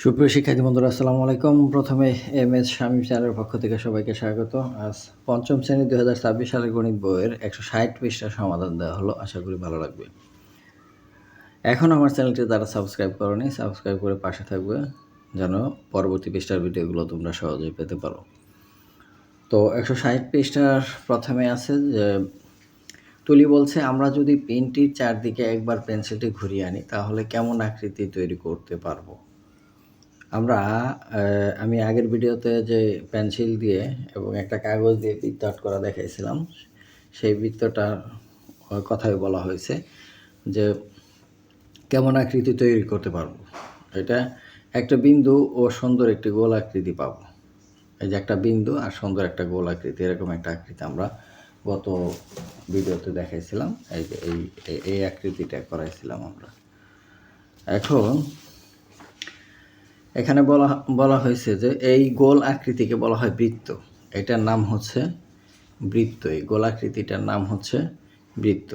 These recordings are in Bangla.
সুপ্রিয় শিক্ষার্থী বন্ধুরা, আসসালামু আলাইকুম। প্রথমে এম.এস. শামীম স্যারের পক্ষ থেকে সবাইকে স্বাগত। আজ পঞ্চম শ্রেণী 2026 সালের গণিত বইয়ের 160 পৃষ্ঠার সমাধান দেওয়া হলো। আশা করি ভালো লাগবে। এখন আমার চ্যানেলটি যারা সাবস্ক্রাইব করোনি, সাবস্ক্রাইব করে পাশে থাকবে যেন পরবর্তী পৃষ্ঠার ভিডিওগুলো তোমরা সহজেই পেতে পারো। তো 160 পৃষ্ঠার প্রথমে আছে যে তুলি বলছে, আমরা যদি পেনটির চারদিকে একবার পেন্সিলটি ঘুরিয়ে আনি তাহলে কেমন আকৃতি তৈরি করতে পারবো। আমি আগের ভিডিওতে যে পেন্সিল দিয়ে এবং একটা কাগজ দিয়ে বৃত্ত আর্ট করা দেখাইছিলাম, সেই বৃত্তটার কথাই বলা হয়েছে যে কেমন আকৃতি তৈরি করতে পারবো। এটা একটা বিন্দু ও সুন্দর একটি গোল আকৃতি পাবো। এই যে একটা বিন্দু আর সুন্দর একটা গোল আকৃতি, এরকম একটা আকৃতি আমরা গত ভিডিওতে দেখাইছিলাম। এই যে এই আকৃতিটা করাইছিলাম আমরা। এখন এখানে বলা হয়েছে যে এই গোল আকৃতিকে বলা হয় বৃত্ত। এটার নাম হচ্ছে বৃত্ত। এই গোল আকৃতিটার নাম হচ্ছে বৃত্ত।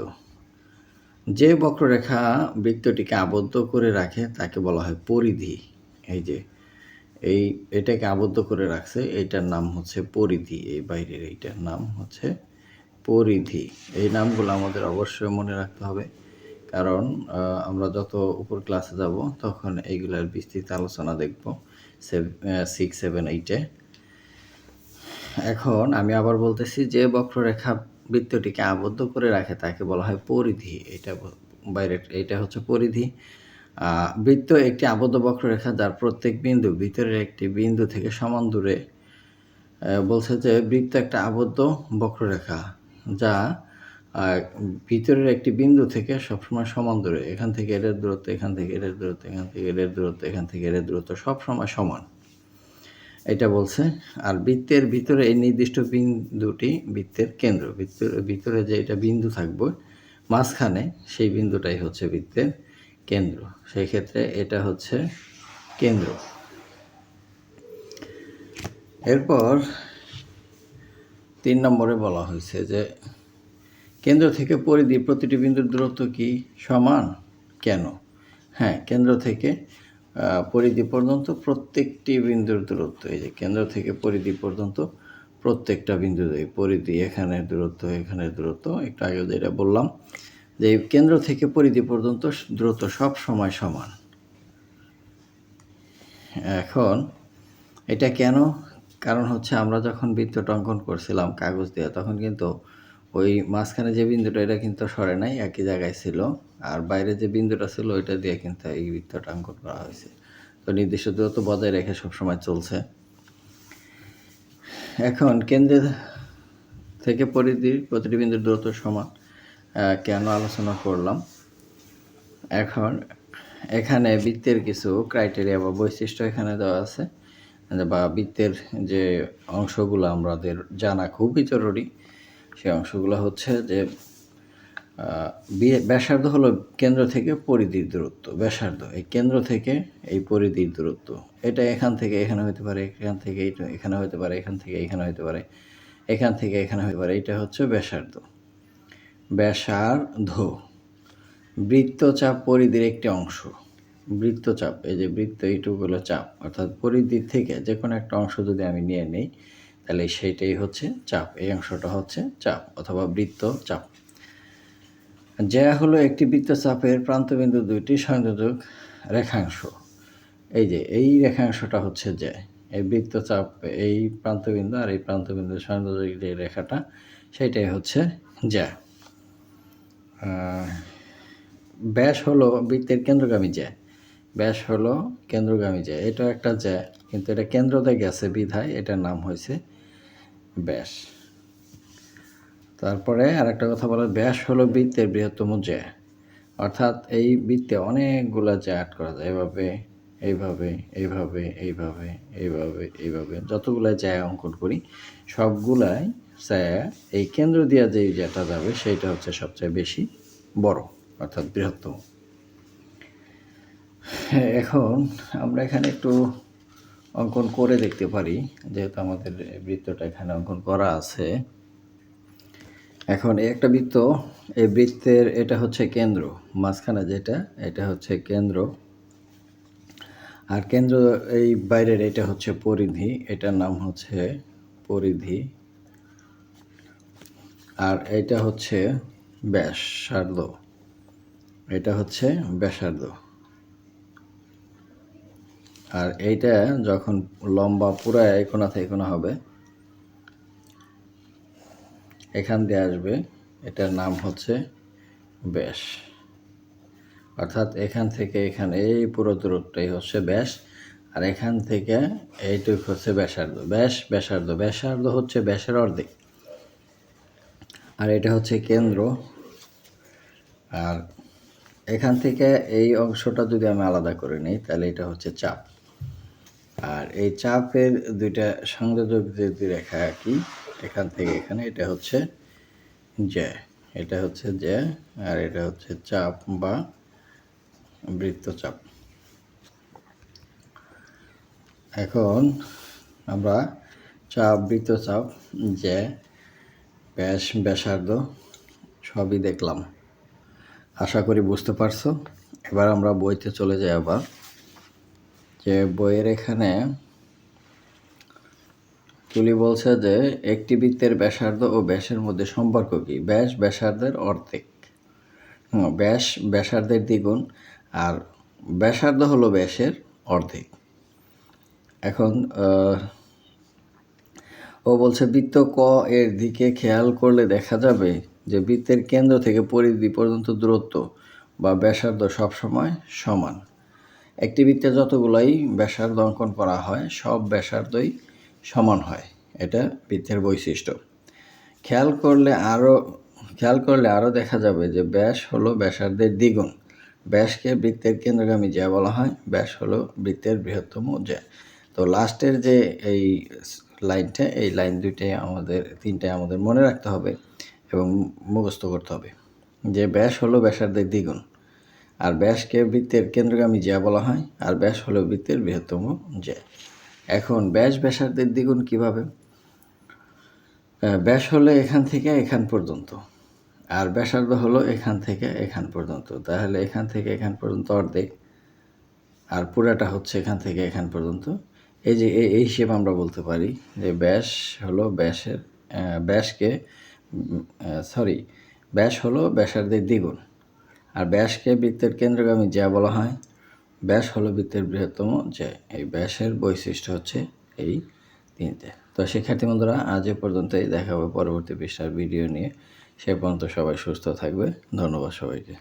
যে বক্ররেখা বৃত্তটিকে আবদ্ধ করে রাখে তাকে বলা হয় পরিধি। এই যে এটাকে আবদ্ধ করে রাখছে, এইটার নাম হচ্ছে পরিধি। এই বাইরের এইটার নাম হচ্ছে পরিধি। এই নামগুলো আমাদের অবশ্যই মনে রাখতে হবে, কারণ আমরা যত উপর ক্লাসে যাব তখন এইগুলার বিস্তৃত আলোচনা দেখব 6, 7, 8-এ। এখন আমি আবার বলতেছি, যে বক্ররেখা বৃত্তটিকে আবদ্ধ করে রাখে তাকে বলা হয় পরিধি। এইটা হচ্ছে পরিধি। বৃত্ত একটি আবদ্ধ বক্ররেখা যার প্রত্যেক বিন্দু ভিতরের একটি বিন্দু থেকে সমান দূরে। বলছে যে বৃত্ত একটা আবদ্ধ বক্ররেখা যা ভিতরের একটি বিন্দু থেকে সবসময় সমান দূরে। এখান থেকে এর দূরত্ব, এখান থেকে এর দূরত্ব, এখান থেকে এর দূরত্ব, এখান থেকে এর দূরত্ব সবসময় সমান, এটা বলছে। আর বৃত্তের ভিতরে এই নির্দিষ্ট বিন্দুটি বৃত্তের কেন্দ্র। ভিতরে যে এটা বিন্দু থাকবে মাঝখানে, সেই বিন্দুটাই হচ্ছে বৃত্তের কেন্দ্র। সেই ক্ষেত্রে এটা হচ্ছে কেন্দ্র। এরপর 3 নম্বরে বলা হয়েছে যে কেন্দ্র থেকে পরিধি প্রতিটি বিন্দুর দূরত্ব কি সমান? কেন? হ্যাঁ, কেন্দ্র থেকে পরিধি পর্যন্ত প্রত্যেকটি বিন্দুর দূরত্ব, এই যে কেন্দ্র থেকে পরিধি পর্যন্ত প্রত্যেকটা বিন্দু, এই পরিধি, এখানের দূরত্ব, এখানের দূরত্ব, একটু আগে যেটা বললাম যে কেন্দ্র থেকে পরিধি পর্যন্ত দূরত্ব সব সময় সমান। এখন এটা কেন? কারণ হচ্ছে আমরা যখন বৃত্তটা অঙ্কন করছিলাম কাগজ দিয়ে, তখন কিন্তু ওই মাঝখানে যে বিন্দুটা এটা কিন্তু সরে নাই, একই জায়গায় ছিল। আর বাইরে যে বিন্দুটা ছিল ওইটা দিয়ে কিন্তু এই বৃত্তটা অঙ্কন করা হয়েছে। তো নির্দিষ্ট দূরত্ব বজায় রেখে সবসময় চলছে। এখন কেন্দ্র থেকে পরিধির প্রতিটি বিন্দুর দূরত্ব সমান কেন আলোচনা করলাম। এখন এখানে বৃত্তের কিছু ক্রাইটেরিয়া বা বৈশিষ্ট্য এখানে দেওয়া আছে, বা বৃত্তের যে অংশগুলো আমাদের জানা খুবই জরুরি। সেই অংশগুলো হচ্ছে যে ব্যাসার্ধ হলো কেন্দ্র থেকে পরিধির দূরত্ব। ব্যাসার্ধ এই কেন্দ্র থেকে এই পরিধির দূরত্ব। এটা এখান থেকে এখানে হতে পারে, এখান থেকে এখানে হতে পারে, এখান থেকে এখানে হতে পারে, এখান থেকে এখানে হতে পারে। এটা হচ্ছে ব্যাসার্ধ। ব্যাসার্ধ বৃত্তচাপ পরিধির একটি অংশ। বৃত্তচাপ, এই যে বৃত্ত এইটুকু হলো চাপ, অর্থাৎ পরিধির থেকে যে কোনো একটা অংশ যদি আমি নিয়ে নিই তাহলে সেইটাই হচ্ছে চাপ। এই অংশটা হচ্ছে চাপ অথবা বৃত্তচাপ। জ্যা হলো একটি বৃত্তচাপের প্রান্তবিন্দু দুইটি সংযোজক রেখাংশ। এই যে এই রেখাংশটা হচ্ছে জ্যা। এই বৃত্তচাপ, এই প্রান্তবিন্দু আর এই প্রান্তবিন্দুর সংযোজক যে রেখাটা, সেইটাই হচ্ছে জ্যা। ব্যাস হলো বৃত্তের কেন্দ্রগামী জ্যা। ব্যাস হলো কেন্দ্রগামী জ্যা। এটা একটা জ্যা, কিন্তু এটা কেন্দ্রতে গেছে বিধায় এটার নাম হয়েছে ব্যাস। তারপরে আরেকটা কথা বলা, ব্যাস হলো বৃত্তের বৃহত্তম জ্যা। অর্থাৎ এই বৃত্তে অনেকগুলো জ্যা অ্যাড করা যায়, এইভাবে এইভাবে এইভাবে এইভাবে এইভাবে এইভাবে যতগুলো জ্যা অঙ্কন করি সবগুলাই জ্যা এই কেন্দ্র দিয়ে যেই জ্যাটা যাবে সেইটা হচ্ছে সবচেয়ে বেশি বড়, অর্থাৎ বৃহত্তম। এখন আমরা এখানে একটু অঙ্কন করে দেখতে পারি, যেহেতু আমাদের বৃত্তটা এখানে অঙ্কন করা আছে। এখন একটা বৃত্ত, এই বৃত্তের এটা হচ্ছে কেন্দ্র, মাঝখানে যেটা এটা হচ্ছে কেন্দ্র। আর কেন্দ্র এই বাইরের এটা হচ্ছে পরিধি, এটার নাম হচ্ছে পরিধি। আর এটা হচ্ছে ব্যাসার্ধ, এটা হচ্ছে ব্যাসার্ধ। আর এইটা যখন লম্বা পুরা এই কোণা থেকে কোণা হবে, এখান দিয়ে আসবে, এটার নাম হচ্ছে ব্যাস। অর্থাৎ এখান থেকে এখানে এই পুরো দূরত্বটাই হচ্ছে ব্যাস, আর এখান থেকে এইটুক হচ্ছে ব্যাসার্ধ। ব্যাসার্ধ ব্যাসার্ধ হচ্ছে ব্যাসের অর্ধেক। আর এটা হচ্ছে কেন্দ্র। আর এখান থেকে এই অংশটা যদি আমি আলাদা করে নিই তাহলে এটা হচ্ছে চাপ। আর এই চাপের দুইটা সংযোজক যদি রেখা আঁকি এখান থেকে এখানে, এটা হচ্ছে জ্যা, এটা হচ্ছে জ্যা, আর এটা হচ্ছে চাপ বা বৃত্তচাপ। এখন আমরা চাপ, বৃত্তচাপ, জ্যা, ব্যাস, ব্যাসার্ধ সবই দেখলাম। আশা করি বুঝতে পারছো। এবার আমরা বইতে চলে যাই। আবার যে বইয়ের এখানে তুলি বলছে যে একটি বৃত্তের ব্যাসার্ধ ও ব্যাসের মধ্যে সম্পর্ক কি? ব্যাস ব্যাসার্ধের অর্ধেক। ব্যাস ব্যাসার্ধের দ্বিগুণ, আর ব্যাসার্ধ হলো ব্যাসের অর্ধেক। এখন ও বলছে বৃত্ত ক এর দিকে খেয়াল করলে দেখা যাবে যে বৃত্তের কেন্দ্র থেকে পরিধি পর্যন্ত দূরত্ব বা ব্যাসার্ধ সবসময় সমান। একটি বৃত্তে যতগুলাই ব্যাসার্ধ অঙ্কন করা হয় সব ব্যাসার্ধই সমান হয়। এটা বৃত্তের বৈশিষ্ট্য। খেয়াল করলে আরও দেখা যাবে যে ব্যাস হলো ব্যাসার্ধের দ্বিগুণ। ব্যাসকে বৃত্তের কেন্দ্রগামী জ্যা বলা হয়, ব্যাস হলো বৃত্তের বৃহত্তম জ্যা। তো লাস্টের যে এই লাইনটা, এই লাইন তিনটাই আমাদের মনে রাখতে হবে এবং মুখস্থ করতে হবে যে ব্যাস হলো ব্যাসার্ধের দ্বিগুণ, আর ব্যাসকে বৃত্তের কেন্দ্রগামী জ্যা বলা হয়, আর ব্যাস হলো বৃত্তের বৃহত্তম জ্যা। এখন ব্যাস ব্যাসার্ধের দ্বিগুণ কিভাবে? ব্যাস হলো এখান থেকে এখান পর্যন্ত, আর ব্যাসার্ধ হলো এখান থেকে এখান পর্যন্ত। তাহলে এখান থেকে এখান পর্যন্ত অর্ধেক, আর পুরাটা হচ্ছে এখান থেকে এখান পর্যন্ত। এই যে এই হিসেবে আমরা বলতে পারি যে ব্যাস হলো ব্যাস হলো ব্যাসার্ধের দ্বিগুণ, আর ব্যাসকে বৃত্তের কেন্দ্রগামী জ্যা বলা হয়, ব্যাস হলো বৃত্তের বৃহত্তম জ্যা। এই ব্যাসের বৈশিষ্ট্য হচ্ছে এই তিনটে। তো শিক্ষার্থী বন্ধুরা, আজ এ পর্যন্তই। দেখা হবে পরবর্তী পৃষ্ঠার ভিডিও নিয়ে। সে পর্যন্ত সবাই সুস্থ থাকবে। ধন্যবাদ সবাইকে।